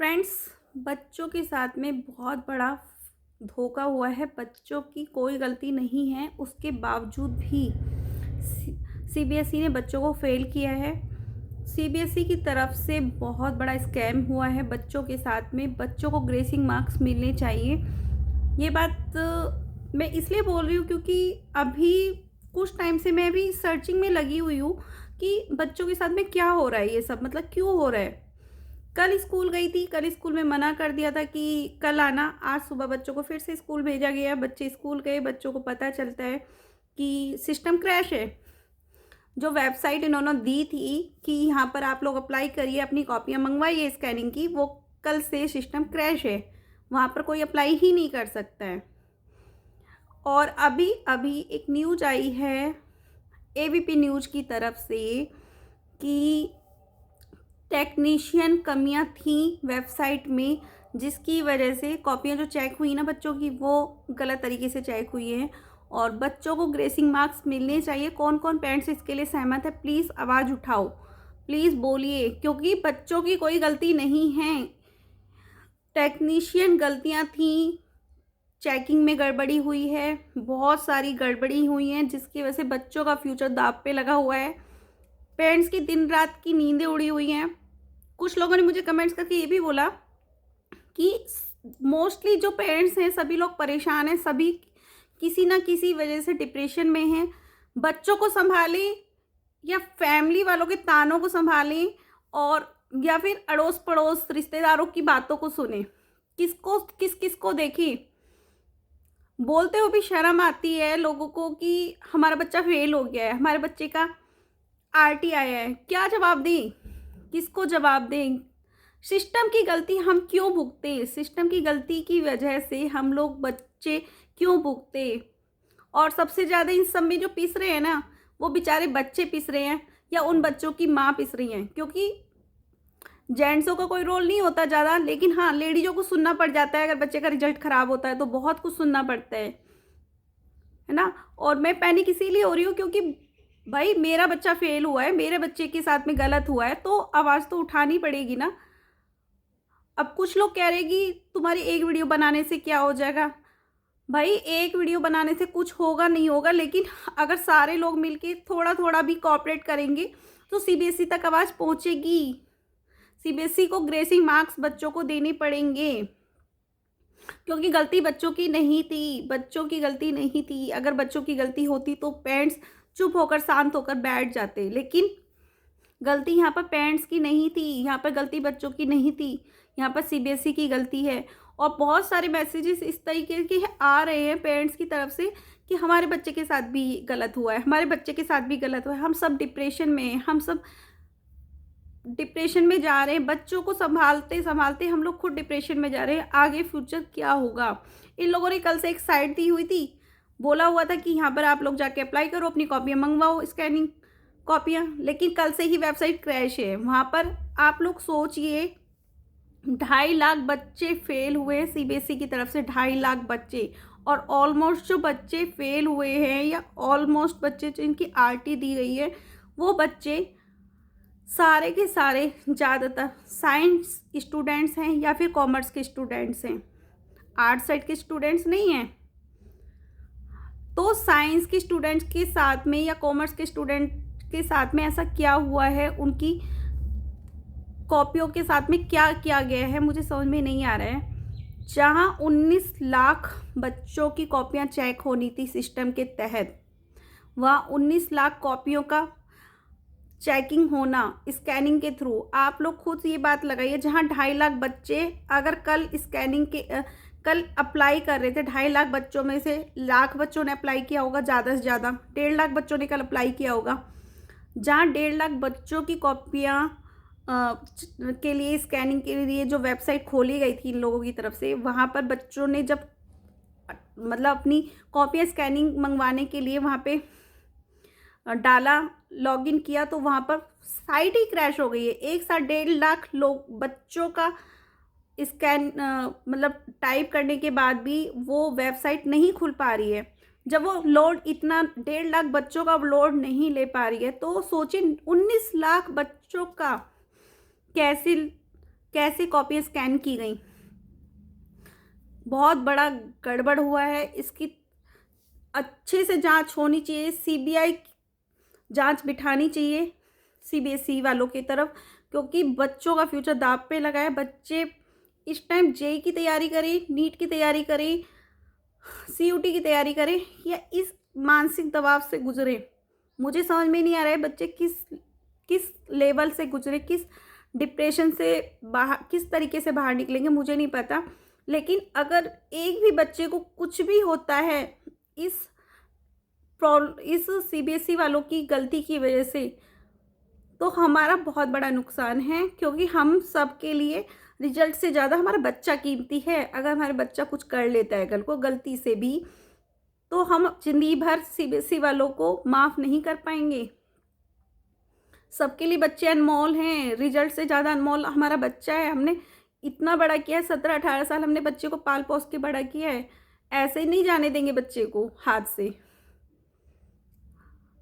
Friends, बच्चों के साथ में बहुत बड़ा धोखा हुआ है। बच्चों की कोई गलती नहीं है, उसके बावजूद भी सीबीएसई ने बच्चों को फेल किया है। सीबीएसई की तरफ से बहुत बड़ा स्कैम हुआ है बच्चों के साथ में। बच्चों को ग्रेसिंग मार्क्स मिलने चाहिए। ये बात मैं इसलिए बोल रही हूँ क्योंकि अभी कुछ टाइम से मैं भी सर्चिंग में लगी हुई हूँ कि बच्चों के साथ में क्या हो रहा है, ये सब मतलब क्यों हो रहा है। कल स्कूल गई थी, कल स्कूल में मना कर दिया था कि कल आना। आज सुबह बच्चों को फिर से स्कूल भेजा गया। बच्चे स्कूल गए, बच्चों को पता चलता है कि सिस्टम क्रैश है। जो वेबसाइट इन्होंने दी थी कि यहाँ पर आप लोग अप्लाई करिए, अपनी कॉपियाँ मंगवाइए स्कैनिंग की, वो कल से सिस्टम क्रैश है। वहाँ पर कोई अप्लाई ही नहीं कर सकता है। और अभी अभी एक न्यूज आई है एबीपी न्यूज की तरफ से कि टेक्नीशियन कमियां थी वेबसाइट में, जिसकी वजह से कॉपियां जो चेक हुई ना बच्चों की, वो गलत तरीके से चेक हुई है और बच्चों को ग्रेसिंग मार्क्स मिलने चाहिए। कौन कौन पेरेंट्स इसके लिए सहमत है, प्लीज़ आवाज़ उठाओ, प्लीज़ बोलिए, क्योंकि बच्चों की कोई गलती नहीं है। टेक्नीशियन गलतियां थी, चेकिंग में गड़बड़ी हुई है, बहुत सारी गड़बड़ी हुई हैं, जिसकी वजह से बच्चों का फ्यूचर दाव पे लगा हुआ है। पेरेंट्स की दिन रात की नींदें उड़ी हुई हैं। कुछ लोगों ने मुझे कमेंट्स करके ये भी बोला कि मोस्टली जो पेरेंट्स हैं सभी लोग परेशान हैं, सभी किसी ना किसी वजह से डिप्रेशन में हैं। बच्चों को संभालें या फैमिली वालों के तानों को संभालें, और या फिर अड़ोस पड़ोस रिश्तेदारों की बातों को सुने। किसको किस को देखें। बोलते हुए भी शर्म आती है लोगों को कि हमारा बच्चा फेल हो गया है, हमारे बच्चे का आरटी आया है। क्या जवाब दें, किसको जवाब दें। सिस्टम की गलती हम क्यों भुगते, सिस्टम की गलती की वजह से हम लोग बच्चे क्यों भुगते। और सबसे ज़्यादा इन सब में जो पिस रहे हैं ना, वो बेचारे बच्चे पिस रहे हैं या उन बच्चों की माँ पिस रही हैं। क्योंकि जेंट्सों का कोई रोल नहीं होता ज़्यादा, लेकिन हाँ लेडीज़ों को सुनना पड़ जाता है। अगर बच्चे का रिजल्ट ख़राब होता है तो बहुत कुछ सुनना पड़ता है ना। और मैं पैनिक इसीलिए हो रही हूँ क्योंकि भाई मेरा बच्चा फेल हुआ है, मेरे बच्चे के साथ में गलत हुआ है, तो आवाज़ तो उठानी पड़ेगी ना। अब कुछ लोग कह रहे कि तुम्हारी एक वीडियो बनाने से क्या हो जाएगा। भाई एक वीडियो बनाने से कुछ होगा नहीं होगा, लेकिन अगर सारे लोग मिलके थोड़ा थोड़ा भी कोऑपरेट करेंगे तो सीबीएसई तक आवाज़ पहुंचेगी। सीबीएसई को ग्रेसिंग मार्क्स बच्चों को देने पड़ेंगे, क्योंकि गलती बच्चों की नहीं थी, बच्चों की गलती नहीं थी। अगर बच्चों की गलती होती तो पेरेंट्स चुप होकर शांत होकर बैठ जाते, लेकिन गलती यहाँ पर पेरेंट्स की नहीं थी, यहाँ पर गलती बच्चों की नहीं थी, यहाँ पर सीबीएसई की गलती है। और बहुत सारे मैसेजेस इस तरीके के आ रहे हैं पेरेंट्स की तरफ से कि हमारे बच्चे के साथ भी गलत हुआ है, हमारे बच्चे के साथ भी गलत हुआ है, हम सब डिप्रेशन में हैं, हम सब डिप्रेशन में जा रहे हैं। बच्चों को संभालते संभालते हम लोग खुद डिप्रेशन में जा रहे हैं। आगे फ्यूचर क्या होगा। इन लोगों ने कल से एक साइट दी हुई थी, बोला हुआ था कि यहाँ पर आप लोग जाके अप्लाई करो, अपनी कॉपियाँ मंगवाओ, स्कैनिंग कॉपियाँ, लेकिन कल से ही वेबसाइट क्रैश है। वहाँ पर आप लोग सोचिए 2.5 लाख बच्चे फेल हुए सीबीएसई की तरफ से, 2.5 लाख बच्चे। और ऑलमोस्ट जो बच्चे फेल हुए हैं या ऑलमोस्ट बच्चे जिनकी आरटी दी गई है, वो बच्चे सारे के सारे ज़्यादातर साइंस स्टूडेंट्स हैं या फिर कॉमर्स के स्टूडेंट्स हैं, आर्ट साइड के स्टूडेंट्स नहीं हैं। तो साइंस के स्टूडेंट्स के साथ में या कॉमर्स के स्टूडेंट के साथ में ऐसा क्या हुआ है, उनकी कॉपियों के साथ में क्या किया गया है, मुझे समझ में नहीं आ रहा है। जहां 19 लाख बच्चों की कॉपियां चेक होनी थी सिस्टम के तहत, वहाँ 19 लाख कॉपियों का चेकिंग होना स्कैनिंग के थ्रू। आप लोग खुद ये बात लगाइए, जहाँ 2.5 लाख बच्चे अगर कल स्कैनिंग के कल अप्लाई कर रहे थे, 2.5 लाख बच्चों में से लाख बच्चों ने अप्लाई किया होगा, ज़्यादा से ज़्यादा 1.5 लाख बच्चों ने कल अप्लाई किया होगा। जहाँ 1.5 लाख बच्चों की कॉपियाँ के लिए स्कैनिंग के लिए जो वेबसाइट खोली गई थी इन लोगों की तरफ से, वहाँ पर बच्चों ने जब मतलब अपनी कॉपियाँ स्कैनिंग मंगवाने के लिए वहाँ पे डाला, लॉगिन किया, तो वहाँ पर साइट ही क्रैश हो गई है। एक साथ 1.5 लाख लोग बच्चों का स्कैन मतलब टाइप करने के बाद भी वो वेबसाइट नहीं खुल पा रही है। जब वो लोड इतना 1.5 लाख बच्चों का लोड नहीं ले पा रही है, तो सोचिए 19 लाख बच्चों का कैसे कैसे कॉपी स्कैन की गई, बहुत बड़ा गड़बड़ हुआ है। इसकी अच्छे से जांच होनी चाहिए, सीबीआई जांच बिठानी चाहिए सीबीएसई वालों की तरफ, क्योंकि बच्चों का फ्यूचर दांव पे लगा है। बच्चे इस टाइम जेई की तैयारी करें, नीट की तैयारी करें, सीयूटी की तैयारी करें या इस मानसिक दबाव से गुजरे, मुझे समझ में नहीं आ रहा है। बच्चे किस किस लेवल से गुजरे, किस डिप्रेशन से बाहर, किस तरीके से बाहर निकलेंगे, मुझे नहीं पता। लेकिन अगर एक भी बच्चे को कुछ भी होता है इस सीबीएसई वालों की गलती की वजह से, तो हमारा बहुत बड़ा नुकसान है, क्योंकि हम सब के लिए रिजल्ट से ज़्यादा हमारा बच्चा कीमती है। अगर हमारा बच्चा कुछ कर लेता है कल को गलती से भी, तो हम जिंदगी भर सीबीएसई वालों को माफ़ नहीं कर पाएंगे। सबके लिए बच्चे अनमोल हैं, रिजल्ट से ज़्यादा अनमोल हमारा बच्चा है। हमने इतना बड़ा किया है, 17-18 साल हमने बच्चे को पाल पोस के बड़ा किया है। ऐसे ही नहीं जाने देंगे बच्चे को हाथ से।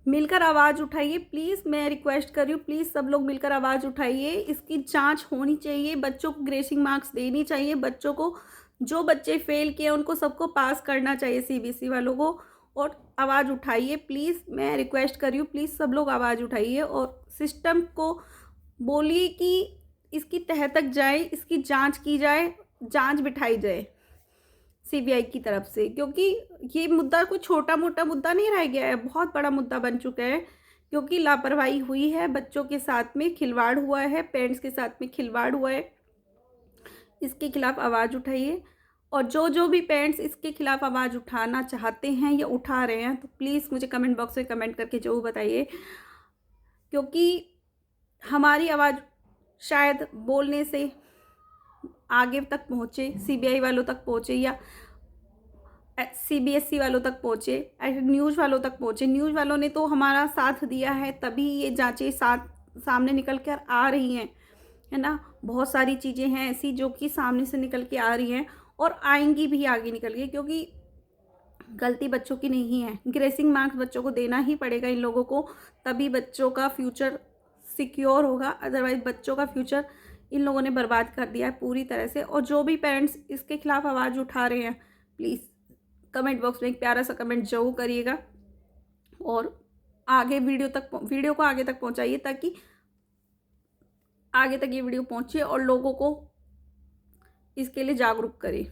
मिलकर आवाज़ उठाइए प्लीज़, मैं रिक्वेस्ट कर रही हूँ, प्लीज़ सब लोग मिलकर आवाज़ उठाइए। इसकी जांच होनी चाहिए, बच्चों को ग्रेसिंग मार्क्स देनी चाहिए, बच्चों को जो बच्चे फेल किए उनको सबको पास करना चाहिए सीबीएसई वालों को। और आवाज़ उठाइए प्लीज़, मैं रिक्वेस्ट कर रही हूँ, प्लीज़ सब लोग आवाज़ उठाइए और सिस्टम को बोलिए कि इसकी तह तक जाए, इसकी जांच की जाए, जांच बिठाई जाए सीबीआई की तरफ से, क्योंकि ये मुद्दा कोई छोटा मोटा मुद्दा नहीं रह गया है, बहुत बड़ा मुद्दा बन चुका है। क्योंकि लापरवाही हुई है, बच्चों के साथ में खिलवाड़ हुआ है, पेरेंट्स के साथ में खिलवाड़ हुआ है। इसके खिलाफ आवाज़ उठाइए, और जो भी पेरेंट्स इसके खिलाफ आवाज़ उठाना चाहते हैं या उठा रहे हैं, तो प्लीज़ मुझे कमेंट बॉक्स में कमेंट करके ज़रूर बताइए, क्योंकि हमारी आवाज़ शायद बोलने से आगे तक पहुँचे, सीबीआई वालों तक पहुँचे या सीबीएसई वालों तक पहुँचे, न्यूज़ वालों तक पहुँचे। न्यूज़ वालों ने तो हमारा साथ दिया है, तभी ये जांचें सामने निकल कर आ रही हैं, है ना। बहुत सारी चीज़ें हैं ऐसी जो कि सामने से निकल के आ रही हैं और आएंगी भी आगे निकल के, क्योंकि गलती बच्चों की नहीं है। ग्रेसिंग मार्क्स बच्चों को देना ही पड़ेगा इन लोगों को, तभी बच्चों का फ्यूचर सिक्योर होगा। अदरवाइज़ बच्चों का फ्यूचर इन लोगों ने बर्बाद कर दिया है पूरी तरह से। और जो भी पेरेंट्स इसके खिलाफ आवाज़ उठा रहे हैं, प्लीज़ कमेंट बॉक्स में एक प्यारा सा कमेंट जरूर करिएगा और आगे वीडियो को आगे तक पहुंचाइए, ताकि आगे तक ये वीडियो पहुंचे और लोगों को इसके लिए जागरूक करे।